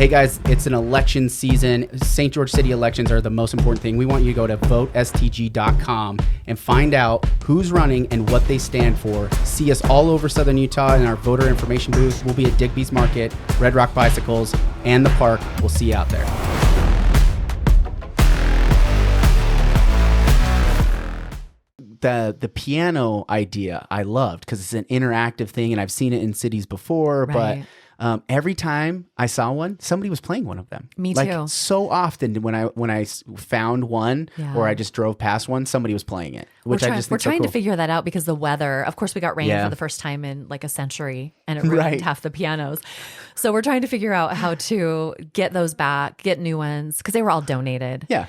Hey guys, it's an election season. St. George City elections are the most important thing. We want you to go to votestg.com and find out who's running and what they stand for. See us all over Southern Utah in our voter information booth. We'll be at Digby's Market, Red Rock Bicycles, and the park. We'll see you out there. The piano idea I loved because it's an interactive thing, and I've seen it in cities before, Right. but every time I saw one, somebody was playing one of them. Me like, too. So often when I found one or I just drove past one, somebody was playing it, which I just we're think so trying cool. to figure that out because the weather. Of course, we got rain Yeah. for the first time in like a century, and it ruined Right. half the pianos. So we're trying to figure out how to get those back, get new ones because they were all donated. Yeah.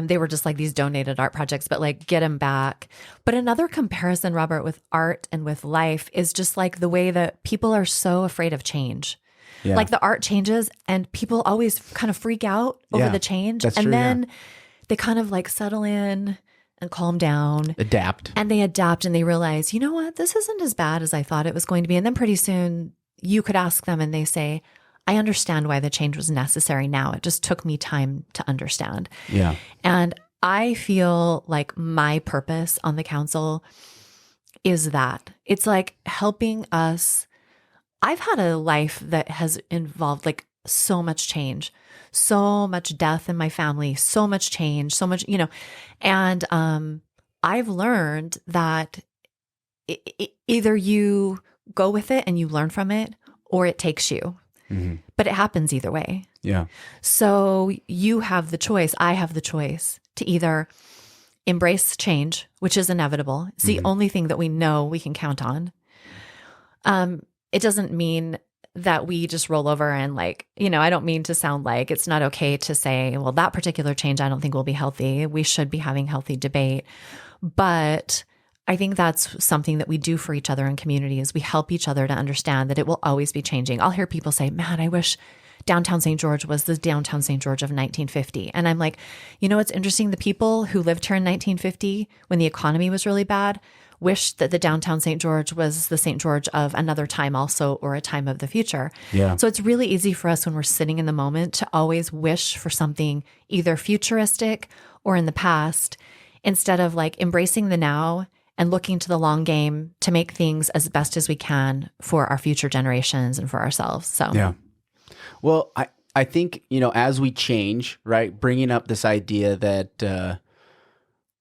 They were just like these donated art projects, but like get them back. But another comparison, Robert, with art and with life is just like the way that people are so afraid of change. Yeah. Like the art changes and people always kind of freak out over Yeah, the change. that's and true, then they kind of like settle in and calm down. Adapt. And they adapt and they realize, you know what, this isn't as bad as I thought it was going to be. And then pretty soon you could ask them and they say, I understand why the change was necessary now. It just took me time to understand. Yeah. And I feel like my purpose on the council is that it's like helping us. I've had a life that has involved like so much change, so much death in my family, so much change, so much, and I've learned that either you go with it and you learn from it or it takes you. Mm-hmm. But it happens either way. Yeah. So you have the choice. I have the choice to either embrace change, which is inevitable. It's the only thing that we know we can count on. It doesn't mean that we just roll over and like, I don't mean to sound like it's not okay to say, well, that particular change I don't think will be healthy. We should be having healthy debate. But I think that's something that we do for each other in community is we help each other to understand that it will always be changing. I'll hear people say, man, I wish downtown St. George was the downtown St. George of 1950. And I'm like, it's interesting. The people who lived here in 1950 when the economy was really bad wished that the downtown St. George was the St. George of another time also, or a time of the future. Yeah. So it's really easy for us when we're sitting in the moment to always wish for something either futuristic or in the past, instead of like embracing the now and looking to the long game to make things as best as we can for our future generations and for ourselves. So, yeah. Well, I think, as we change, right, bringing up this idea that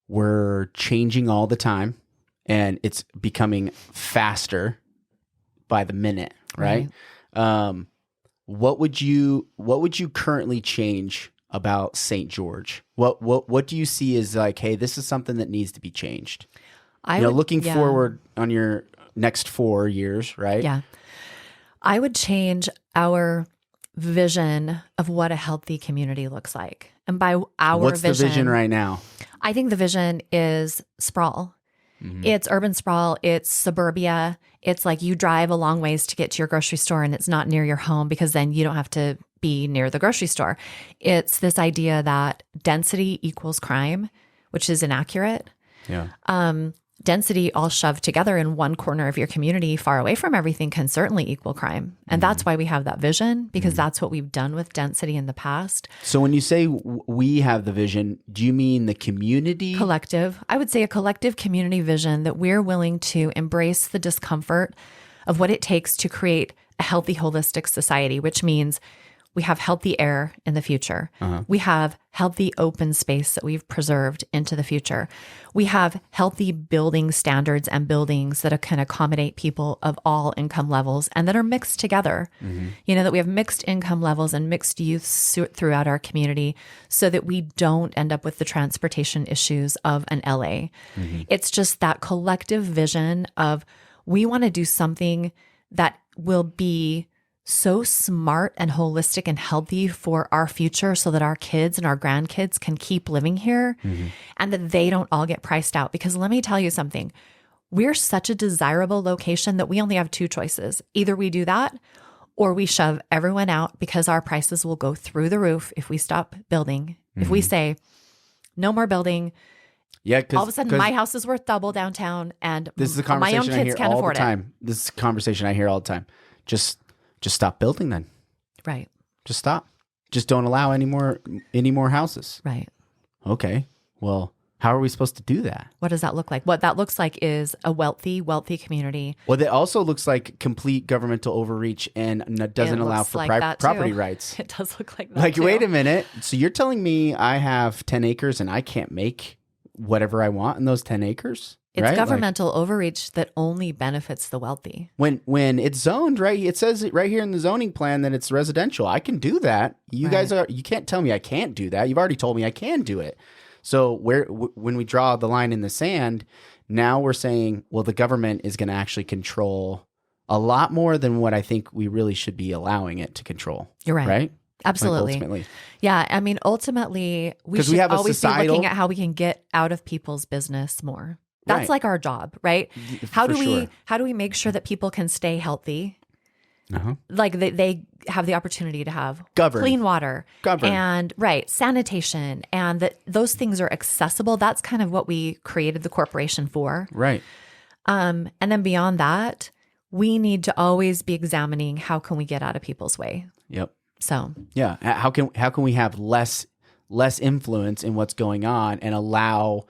we're changing all the time and it's becoming faster by the minute, right? What would you currently change about St. George? What do you see as like, hey, this is something that needs to be changed? Looking forward on your next 4 years, right? Yeah. I would change our vision of what a healthy community looks like. And by our What's vision, the vision right now? I think the vision is sprawl. Mm-hmm. It's urban sprawl. It's suburbia. It's like you drive a long ways to get to your grocery store and it's not near your home because then you don't have to be near the grocery store. It's this idea that density equals crime, which is inaccurate. Yeah. Density all shoved together in one corner of your community far away from everything can certainly equal crime. And that's why we have that vision, because that's what we've done with density in the past. So when you say we have the vision, do you mean the community? Collective. I would say a collective community vision that we're willing to embrace the discomfort of what it takes to create a healthy, holistic society, which means we have healthy air in the future. We have healthy open space that we've preserved into the future. We have healthy building standards and buildings that can accommodate people of all income levels and that are mixed together. That we have mixed income levels and mixed youth throughout our community so that we don't end up with the transportation issues of an LA. It's just that collective vision of we want to do something that will be so smart and holistic and healthy for our future so that our kids and our grandkids can keep living here and that they don't all get priced out. Because let me tell you something, we're such a desirable location that we only have two choices. Either we do that or we shove everyone out because our prices will go through the roof if we stop building. If we say, no more building, yeah, all of a sudden my house is worth double downtown and this is a my own conversation I kids hear can't all afford the time. This is a conversation I hear all the time. Just stop building then. Right. Just stop. Just don't allow any more houses. Right. Okay. Well, how are we supposed to do that? What does that look like? What that looks like is a wealthy community. Well, it also looks like complete governmental overreach and doesn't allow for property rights. It does look like that. Like, too. wait a minute. So you're telling me I have 10 acres and I can't make whatever I want in those 10 acres? It's right? governmental overreach that only benefits the wealthy. When it's zoned, right? It says it right here in the zoning plan that it's residential. I can do that. You guys you can't tell me I can't do that. You've already told me I can do it. So when we draw the line in the sand, now we're saying, well, the government is going to actually control a lot more than what I think we really should be allowing it to control. You're right. Right? Absolutely. Like ultimately. Yeah. I mean, ultimately, we should always be looking at how we can get out of people's business more. That's like our job, right? How do we make sure that people can stay healthy? Like they have the opportunity to have clean water and sanitation, and that those things are accessible. That's kind of what we created the corporation for. Right. And then beyond that, we need to always be examining how can we get out of people's way. Yep. So yeah, how can we have less influence in what's going on and allow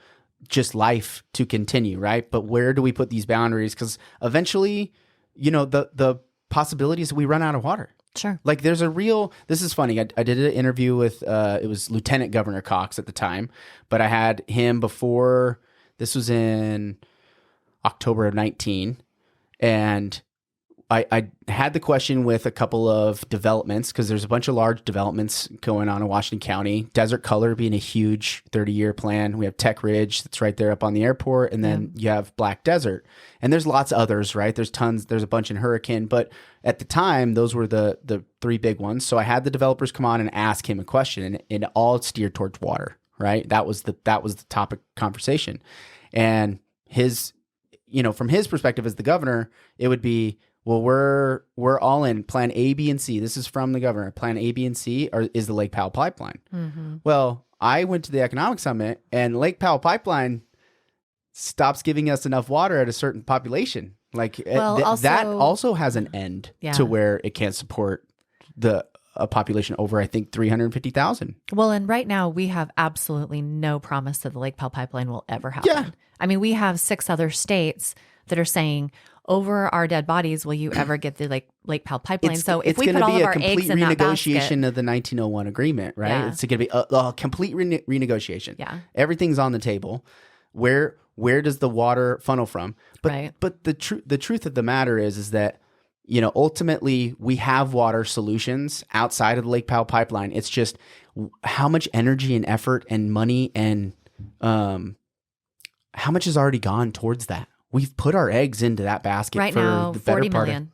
just life to continue, right? But where do we put these boundaries? Because eventually, the possibilities that we run out of water. Sure. Like this is funny. I did an interview with, it was Lieutenant Governor Cox at the time, but I had him before, this was in October of 19. And I had the question with a couple of developments, because there's a bunch of large developments going on in Washington County. Desert Color being a huge 30-year plan. We have Tech Ridge that's right there up on the airport. And then you have Black Desert. And there's lots of others, right? There's tons. There's a bunch in Hurricane. But at the time, those were the three big ones. So I had the developers come on and ask him a question, and it all steered towards water, right? That was the topic conversation. And from his perspective as the governor, it would be, well, we're all in plan A, B, and C. This is from the governor. Plan A, B, and C is the Lake Powell pipeline. Mm-hmm. Well, I went to the economic summit, and Lake Powell pipeline stops giving us enough water at a certain population. Like that also has an end to where it can't support a population over, I think, 350,000. Well, and right now we have absolutely no promise that the Lake Powell pipeline will ever happen. Yeah. I mean, we have 6 other states that are saying, over our dead bodies, will you ever get the Lake Powell pipeline? So if we put all of our eggs in that basket, it's going to be a complete renegotiation of the 1901 agreement, right? Yeah. It's going to be a complete renegotiation. Yeah. Everything's on the table. Where does the water funnel from? But the truth of the matter is that, ultimately we have water solutions outside of the Lake Powell pipeline. It's just how much energy and effort and money and how much has already gone towards that. We've put our eggs into that basket right for now, the better $40 part million.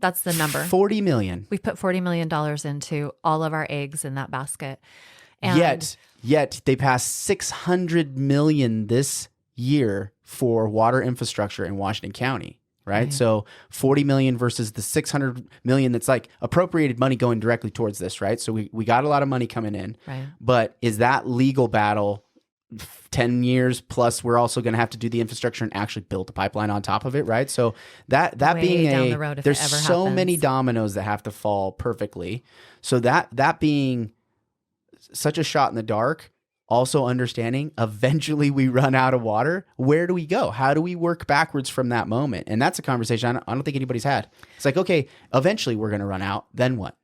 That's the number. $40 million. We've put $40 million into all of our eggs in that basket. And Yet they passed $600 million this year for water infrastructure in Washington County, right? So 40 million versus the 600 million that's like appropriated money going directly towards this, right? So we got a lot of money coming in. Right. But is that legal battle 10 years plus we're also going to have to do the infrastructure and actually build the pipeline on top of it, right? So that way being down the road, if there's it ever so happens. many dominoes that have to fall perfectly. So that being such a shot in the dark, also understanding eventually we run out of water. Where do we go? How do we work backwards from that moment? And that's a conversation I don't think anybody's had. It's like, okay, eventually we're going to run out. Then what?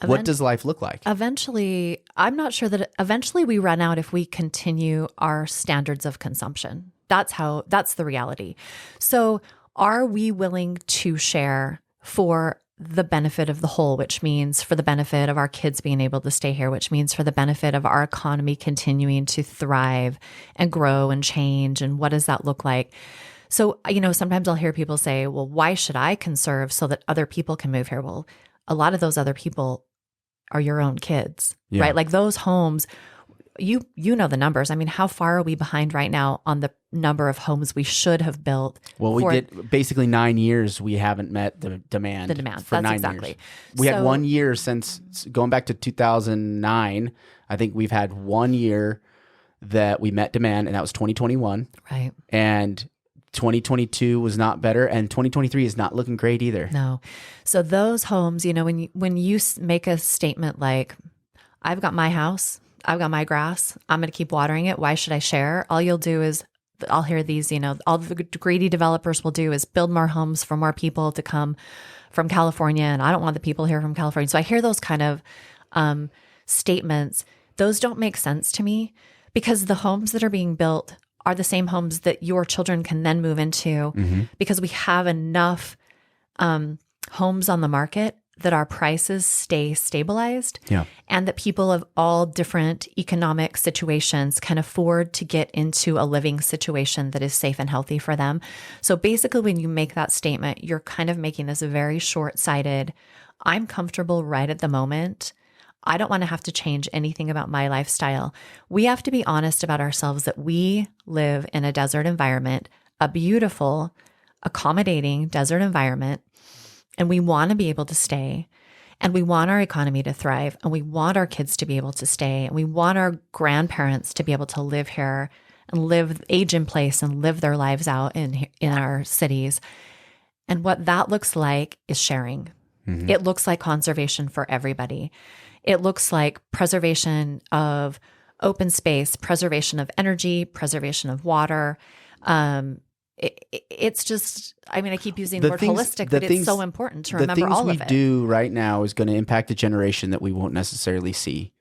What does life look like? Eventually, I'm not sure that eventually we run out if we continue our standards of consumption. That's the reality. So are we willing to share for the benefit of the whole, which means for the benefit of our kids being able to stay here, which means for the benefit of our economy continuing to thrive and grow and change? And what does that look like? So, sometimes I'll hear people say, well, why should I conserve so that other people can move here? Well, a lot of those other people are your own kids, right? Like those homes, you know the numbers. I mean, how far are we behind right now on the number of homes we should have built? Well, we did basically 9 years. We haven't met the demand. For That's 9 exactly. years. We had 1 year since going back to 2009. I think we've had 1 year that we met demand, and that was 2021. Right. And 2022 was not better, and 2023 is not looking great either. No. So those homes, when you make a statement like, I've got my house, I've got my grass, I'm going to keep watering it, why should I share? All you'll do is, I'll hear these, all the greedy developers will do is build more homes for more people to come from California. And I don't want the people here from California. So I hear those kind of statements. Those don't make sense to me, because the homes that are being built are the same homes that your children can then move into, because we have enough homes on the market that our prices stay stabilized, and that people of all different economic situations can afford to get into a living situation that is safe and healthy for them. So basically, when you make that statement, you're kind of making this very short-sighted, I'm comfortable right at the moment. I don't want to have to change anything about my lifestyle. We have to be honest about ourselves that we live in a desert environment, a beautiful, accommodating desert environment, and we want to be able to stay, and we want our economy to thrive, and we want our kids to be able to stay, and we want our grandparents to be able to live here and age in place and live their lives out in our cities. And what that looks like is sharing. It looks like conservation for everybody. It looks like preservation of open space, preservation of energy, preservation of water. It's just, I keep using the word holistic, but it's so important to remember all of it. The things we do right now is going to impact a generation that we won't necessarily see.